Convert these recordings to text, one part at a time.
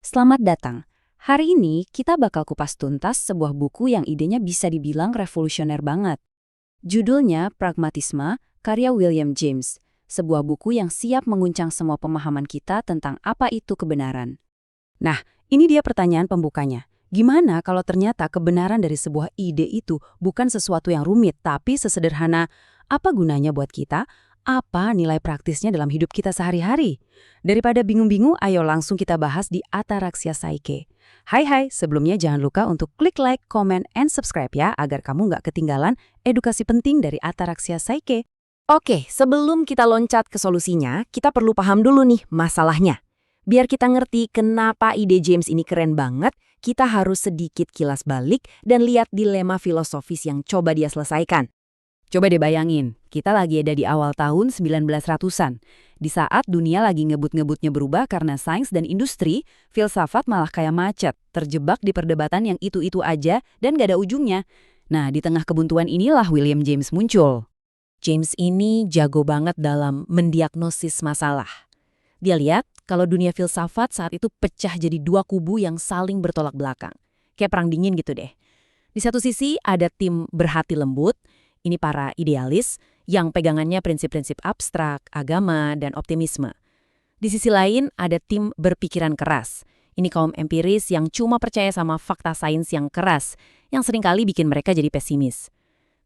Selamat datang. Hari ini kita bakal kupas tuntas sebuah buku yang idenya bisa dibilang revolusioner banget. Judulnya Pragmatisme, karya William James. Sebuah buku yang siap mengguncang semua pemahaman kita tentang apa itu kebenaran. Nah, ini dia pertanyaan pembukanya. Gimana kalau ternyata kebenaran dari sebuah ide itu bukan sesuatu yang rumit, tapi sesederhana apa gunanya buat kita? Apa nilai praktisnya dalam hidup kita sehari-hari? Daripada bingung-bingung, ayo langsung kita bahas di Ataraxia Psyche. Hai, sebelumnya jangan lupa untuk klik like, comment, and subscribe ya, agar kamu nggak ketinggalan edukasi penting dari Ataraxia Psyche. Oke, sebelum kita loncat ke solusinya, kita perlu paham dulu nih masalahnya. Biar kita ngerti kenapa ide James ini keren banget, kita harus sedikit kilas balik dan lihat dilema filosofis yang coba dia selesaikan. Coba deh bayangin, kita lagi ada di awal tahun 1900-an. Di saat dunia lagi ngebut-ngebutnya berubah karena sains dan industri, filsafat malah kayak macet, terjebak di perdebatan yang itu-itu aja dan gak ada ujungnya. Nah, di tengah kebuntuan inilah William James muncul. James ini jago banget dalam mendiagnosis masalah. Dia lihat kalau dunia filsafat saat itu pecah jadi dua kubu yang saling bertolak belakang. Kayak perang dingin gitu deh. Di satu sisi ada tim berhati lembut, ini para idealis yang pegangannya prinsip-prinsip abstrak, agama, dan optimisme. Di sisi lain ada tim berpikiran keras. Ini kaum empiris yang cuma percaya sama fakta sains yang keras, yang seringkali bikin mereka jadi pesimis.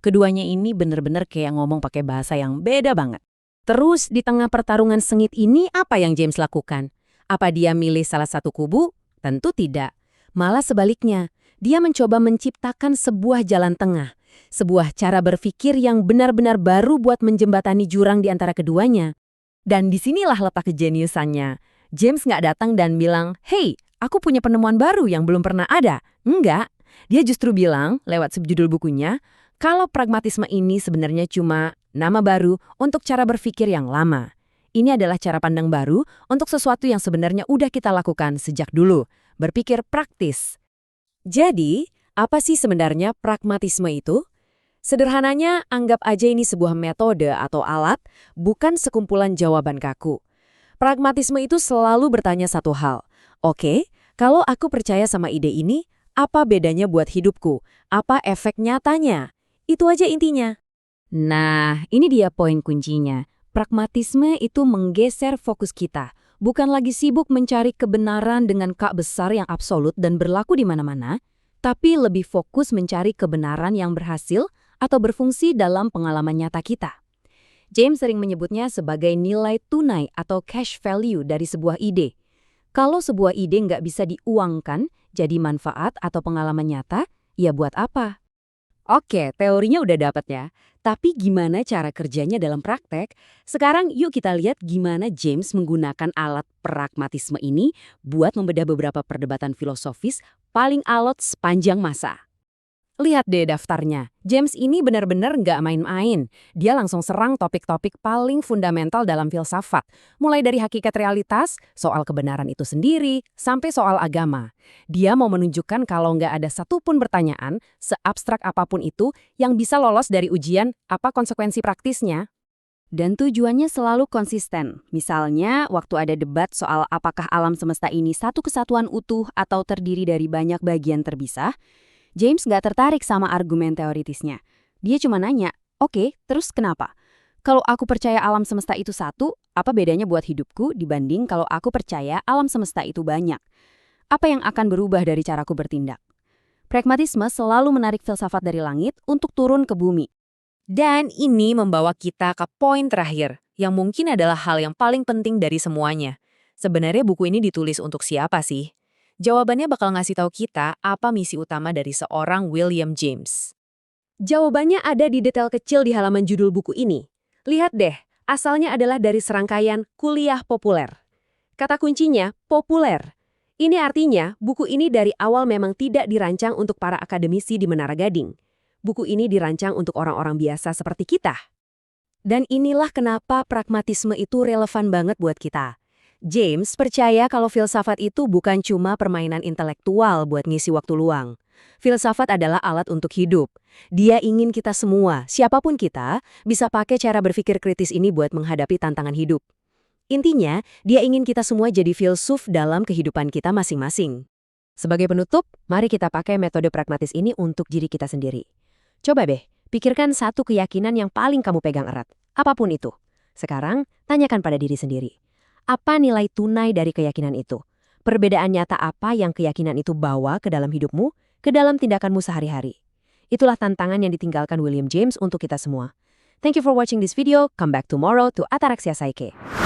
Keduanya ini bener-bener kayak ngomong pakai bahasa yang beda banget. Terus di tengah pertarungan sengit ini apa yang James lakukan? Apa dia milih salah satu kubu? Tentu tidak. Malah sebaliknya, dia mencoba menciptakan sebuah jalan tengah. Sebuah cara berpikir yang benar-benar baru buat menjembatani jurang di antara keduanya. Dan disinilah letak kejeniusannya. James nggak datang dan bilang, "Hey, aku punya penemuan baru yang belum pernah ada." Enggak. Dia justru bilang, lewat subjudul bukunya, kalau pragmatisme ini sebenarnya cuma nama baru untuk cara berpikir yang lama. Ini adalah cara pandang baru untuk sesuatu yang sebenarnya udah kita lakukan sejak dulu. Berpikir praktis. Jadi, apa sih sebenarnya pragmatisme itu? Sederhananya, anggap aja ini sebuah metode atau alat, bukan sekumpulan jawaban kaku. Pragmatisme itu selalu bertanya satu hal. Oke, kalau aku percaya sama ide ini, apa bedanya buat hidupku? Apa efek nyatanya? Itu aja intinya. Nah, ini dia poin kuncinya. Pragmatisme itu menggeser fokus kita. Bukan lagi sibuk mencari kebenaran dengan K besar yang absolut dan berlaku di mana-mana, tapi lebih fokus mencari kebenaran yang berhasil atau berfungsi dalam pengalaman nyata kita. James sering menyebutnya sebagai nilai tunai atau cash value dari sebuah ide. Kalau sebuah ide nggak bisa diuangkan jadi manfaat atau pengalaman nyata, ya buat apa? Oke, teorinya udah dapet ya. Tapi gimana cara kerjanya dalam praktek? Sekarang yuk kita lihat gimana James menggunakan alat pragmatisme ini buat membedah beberapa perdebatan filosofis paling alot sepanjang masa. Lihat deh daftarnya. James ini benar-benar nggak main-main. Dia langsung serang topik-topik paling fundamental dalam filsafat. Mulai dari hakikat realitas, soal kebenaran itu sendiri, sampai soal agama. Dia mau menunjukkan kalau nggak ada satupun pertanyaan, seabstrak apapun itu, yang bisa lolos dari ujian apa konsekuensi praktisnya. Dan tujuannya selalu konsisten. Misalnya, waktu ada debat soal apakah alam semesta ini satu kesatuan utuh atau terdiri dari banyak bagian terpisah, James nggak tertarik sama argumen teoritisnya. Dia cuma nanya, oke, terus kenapa? Kalau aku percaya alam semesta itu satu, apa bedanya buat hidupku dibanding kalau aku percaya alam semesta itu banyak? Apa yang akan berubah dari caraku bertindak? Pragmatisme selalu menarik filsafat dari langit untuk turun ke bumi. Dan ini membawa kita ke poin terakhir, yang mungkin adalah hal yang paling penting dari semuanya. Sebenarnya buku ini ditulis untuk siapa sih? Jawabannya bakal ngasih tahu kita apa misi utama dari seorang William James. Jawabannya ada di detail kecil di halaman judul buku ini. Lihat deh, asalnya adalah dari serangkaian kuliah populer. Kata kuncinya, populer. Ini artinya, buku ini dari awal memang tidak dirancang untuk para akademisi di Menara Gading. Buku ini dirancang untuk orang-orang biasa seperti kita. Dan inilah kenapa pragmatisme itu relevan banget buat kita. James percaya kalau filsafat itu bukan cuma permainan intelektual buat ngisi waktu luang. Filsafat adalah alat untuk hidup. Dia ingin kita semua, siapapun kita, bisa pakai cara berpikir kritis ini buat menghadapi tantangan hidup. Intinya, dia ingin kita semua jadi filsuf dalam kehidupan kita masing-masing. Sebagai penutup, mari kita pakai metode pragmatis ini untuk diri kita sendiri. Coba deh, pikirkan satu keyakinan yang paling kamu pegang erat, apapun itu. Sekarang, tanyakan pada diri sendiri. Apa nilai tunai dari keyakinan itu? Perbedaan nyata apa yang keyakinan itu bawa ke dalam hidupmu, ke dalam tindakanmu sehari-hari? Itulah tantangan yang ditinggalkan William James untuk kita semua. Thank you for watching this video. Come back tomorrow to Ataraxia Psyche.